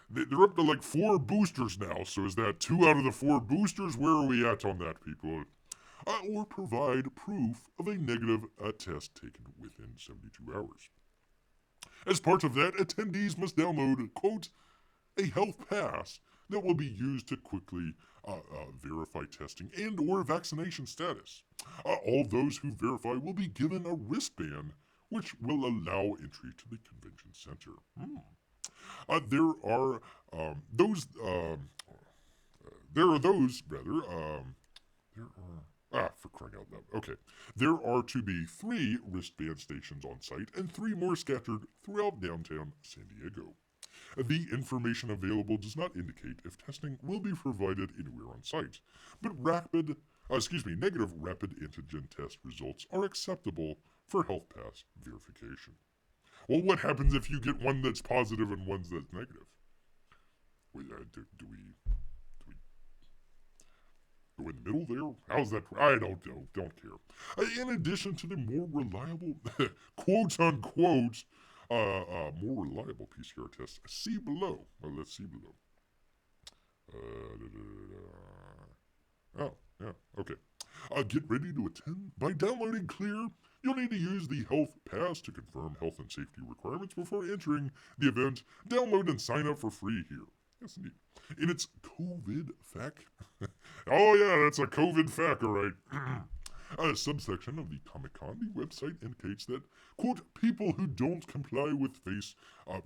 they're up to, like, 4 boosters now, so is that 2 out of the 4 boosters? Where are we at on that, people? Or provide proof of a negative test taken within 72 hours. As part of that, attendees must download, quote, a health pass that will be used to quickly verify testing and or vaccination status. All those who verify will be given a wristband, which will allow entry to the convention center. For crying out loud. Okay. There are to be 3 wristband stations on site and 3 more scattered throughout downtown San Diego. The information available does not indicate if testing will be provided anywhere on site, but negative rapid antigen test results are acceptable for health pass verification. Well, what happens if you get one that's positive and one that's negative? Do we go in the middle there? How's that? I don't know. Don't care. In addition to the more reliable, quote-unquote, more reliable PCR tests, see below. Well, let's see below. Okay. Get ready to attend. By downloading Clear, you'll need to use the Health Pass to confirm health and safety requirements before entering the event. Download and sign up for free here. Yes, indeed. In its COVID fact. Oh, yeah, that's a COVID fact, all right. A subsection of the Comic-Con, the website indicates that, quote, people who don't comply with face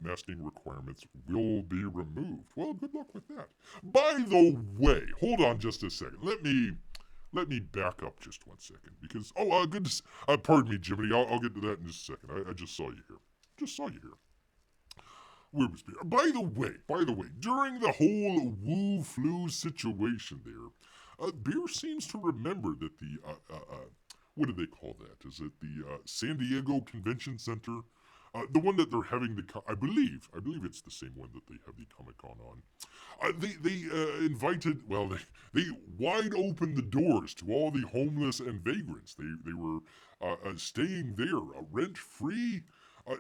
masking requirements will be removed. Well, good luck with that. By the way, hold on just a second. Let me back up just 1 second because, pardon me, Jiminy, I'll get to that in just a second. I just saw you here. Where was Bear? By the way, during the whole Wu flu situation there, Bear seems to remember that what do they call that? Is it the San Diego Convention Center The one that they're having I believe it's the same one that they have the Comic-Con on. They invited, well, they wide opened the doors to all the homeless and vagrants. They were staying there rent free.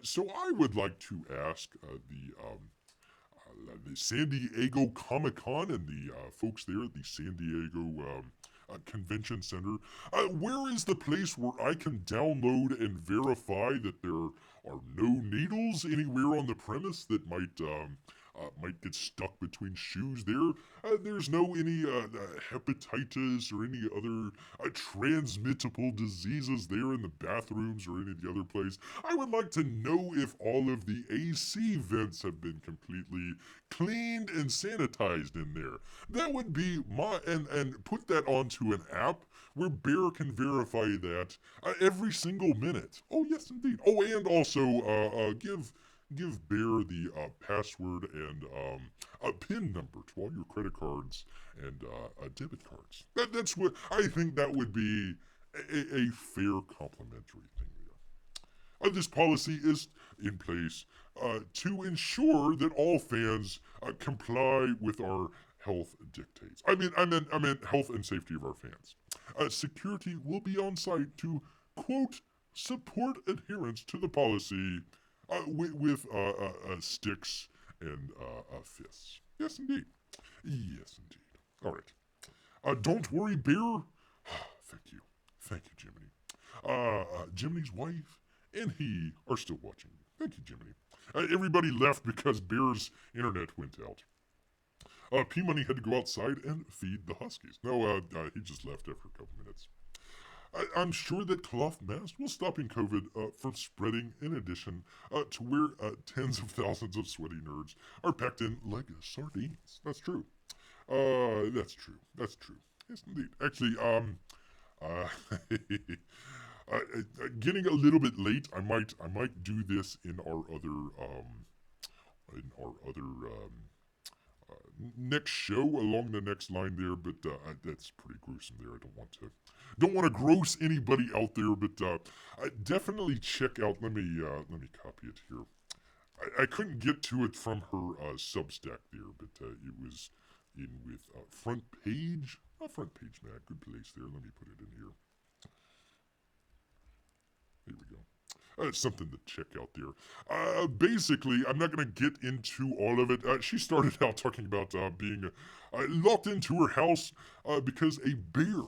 So I would like to ask the San Diego Comic-Con and the folks there at the San Diego Convention Center. Where is the place where I can download and verify that there are no needles anywhere on the premise that might get stuck between shoes there? There's no any hepatitis or any other transmittable diseases there in the bathrooms or any of the other place. I would like to know if all of the AC vents have been completely cleaned and sanitized in there. That would be and put that onto an app where Bear can verify that every single minute. Oh yes, indeed. Oh, and also give Bear the password and a PIN number to all your credit cards and debit cards. That's what I think that would be a fair complimentary thing there. This policy is in place to ensure that all fans comply with our health dictates. I meant health and safety of our fans. Security will be on site to, quote, support adherence to the policy with sticks and fists. Yes, indeed. Yes, indeed. All right. Don't worry, Bear. Thank you. Thank you, Jiminy. Jiminy's wife and he are still watching. Thank you, Jiminy. Everybody left because Bear's internet went out. P-Money had to go outside and feed the Huskies. No, he just left after a couple minutes. I'm sure that cloth masks will stop COVID from spreading, in addition to where tens of thousands of sweaty nerds are packed in like sardines. That's true. That's true. That's true. Yes, indeed. Actually, getting a little bit late. I might do this in our other next show along the next line there, but that's pretty gruesome there. I don't want to gross anybody out there, but definitely check out. Let me copy it here. I couldn't get to it from her Substack there, but it was in with Front Page. Front Page Mag, good place there. Let me put it in here. Here we go. It's something to check out there. Basically, I'm not going to get into all of it. She started out talking about being locked into her house because a bear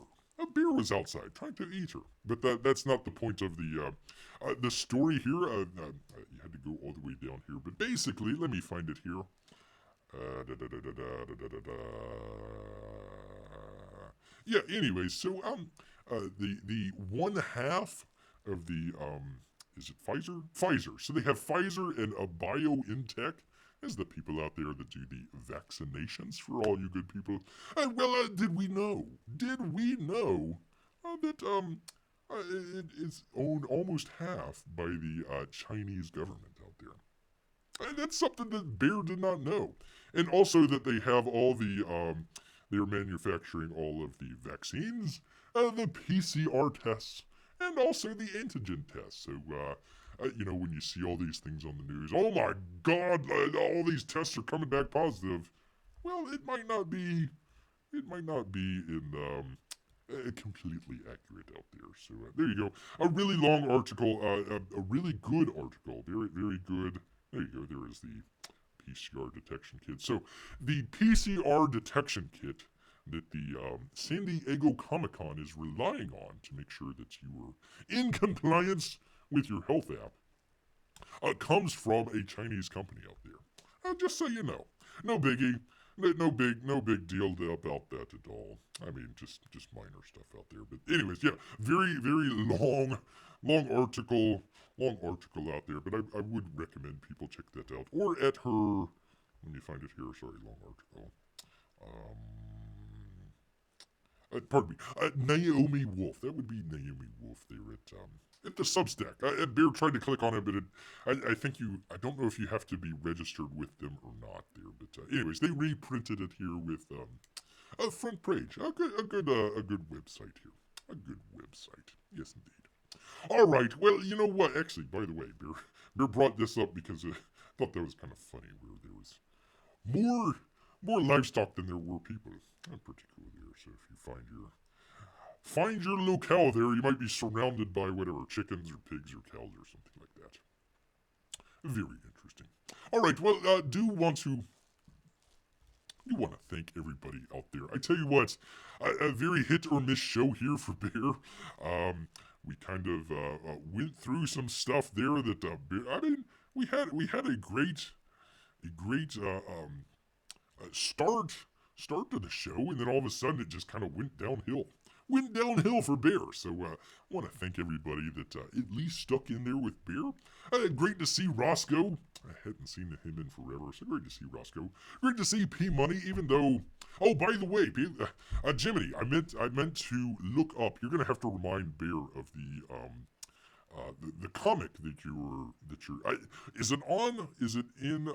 was outside trying to eat her. But that's not the point of the story here. You had to go all the way down here. But basically, let me find it here. Yeah, anyway, so the one half of the is it Pfizer? Pfizer. So they have Pfizer and a BioNTech as the people out there that do the vaccinations for all you good people. Did we know? Did we know that it is owned almost half by the Chinese government out there? And that's something that Bear did not know. And also that they have all the they're manufacturing all of the vaccines, the PCR tests, and also the antigen tests. So, when you see all these things on the news, oh my God, all these tests are coming back positive. Well, it might not be in completely accurate out there. So there you go. A really long article, a really good article, very very good. There you go. There is the PCR detection kit. So the PCR detection kit that the San Diego Comic-Con is relying on to make sure that you are in compliance with your health app comes from a Chinese company out there. Just so you know. No biggie. No big deal about that at all. I mean, just minor stuff out there. But anyways, yeah, very, very long article out there. But I would recommend people check that out. Or at her, let me find it here. Sorry, long article. Pardon me, Naomi Wolf. That would be Naomi Wolf there at the Substack. Bear tried to click on it, but I think I don't know if you have to be registered with them or not there. But anyways, they reprinted it here with a front page. A good website here. A good website. Yes, indeed. All right. Well, you know what? Actually, by the way, Bear brought this up because I thought that was kind of funny, where there was more livestock than there were people. Pretty cool there. So if you find your locale there, you might be surrounded by whatever, chickens or pigs or cows or something like that. Very interesting. All right, well, do want to thank everybody out there. I tell you what, a very hit or miss show here for Bear. We kind of went through some stuff there that Bear. I mean, we had a great start to the show, and then all of a sudden it just kind of went downhill. Went downhill for Bear. So I want to thank everybody that at least stuck in there with Bear. Great to see Roscoe. I hadn't seen him in forever, so great to see Roscoe. Great to see P Money, even though. Oh, by the way, Jiminy, I meant to look up. You're gonna have to remind Bear of the comic that you're. Is it on? Is it in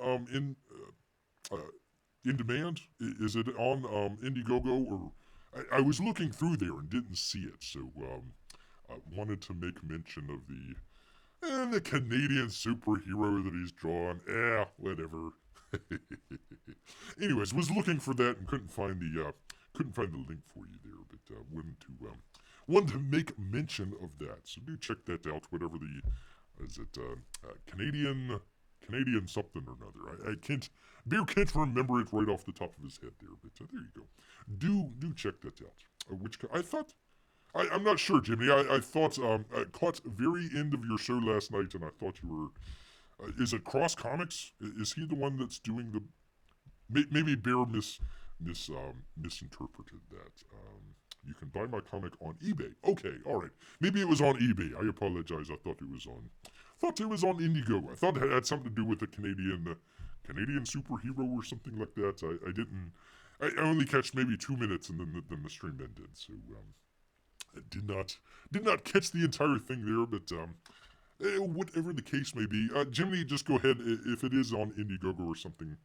demand? Is it on Indiegogo or? I was looking through there and didn't see it, so I wanted to make mention of the Canadian superhero that he's drawn. Whatever. Anyways, was looking for that and couldn't find the link for you there, but wanted to make mention of that. So do check that out. Whatever Canadian something or another. Bear can't remember it right off the top of his head there, but there you go. Do check that out. I'm not sure, Jimmy. I thought I caught very end of your show last night, and I thought you were. Is it Cross Comics? Is he the one that's doing the? Maybe Bear misinterpreted that. You can buy my comic on eBay. Okay, all right. Maybe it was on eBay. I apologize. I thought it was on Indiegogo. I thought it had something to do with the Canadian superhero or something like that. I didn't. I only catch maybe 2 minutes, and then the stream ended. So I did not catch the entire thing there. But whatever the case may be, Jimmy, just go ahead if it is on Indiegogo or something.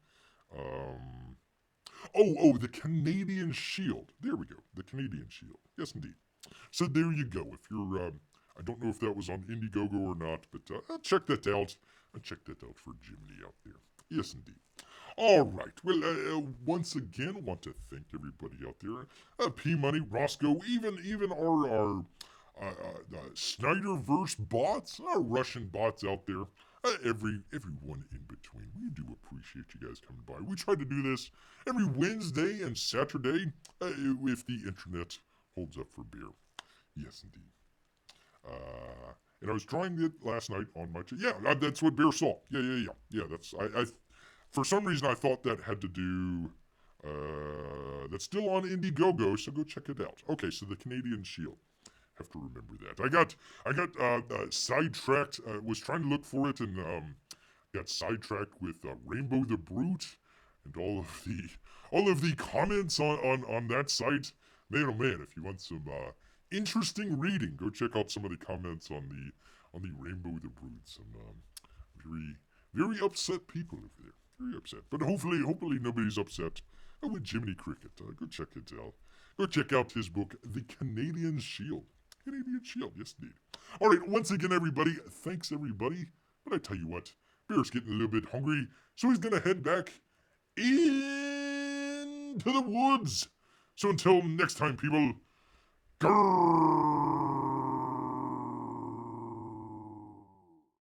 The Canadian Shield. There we go. The Canadian Shield. Yes, indeed. So there you go. If you're, I don't know if that was on Indiegogo or not, but check that out. Check that out for Jimmy out there. Yes, indeed. All right. Well, once again, want to thank everybody out there. P Money, Roscoe, even our Snyderverse bots, our Russian bots out there. Everyone in between. We do appreciate you guys coming by. We try to do this every Wednesday and Saturday if the internet holds up for Bear. Yes, indeed. And I was trying it last night on my that's what Bear saw. Yeah. That's I for some reason I thought that had to do. That's still on Indiegogo, so go check it out. Okay, so the Canadian Shield. Have to remember that. I got sidetracked. Was trying to look for it and got sidetracked with Rainbow the Brute and all of the comments on that site. Man, oh man, if you want some interesting reading, go check out some of the comments on the Rainbow the Brute. Some very upset people over there. Very upset. But hopefully nobody's upset with Jiminy Cricket. Go check it out. Go check out his book, The Canadian Shield. Canadian Shield, yes indeed. All right, once again, everybody, thanks everybody. But I tell you what, Bear's getting a little bit hungry, so he's gonna head back into the woods. So until next time, people, grrr.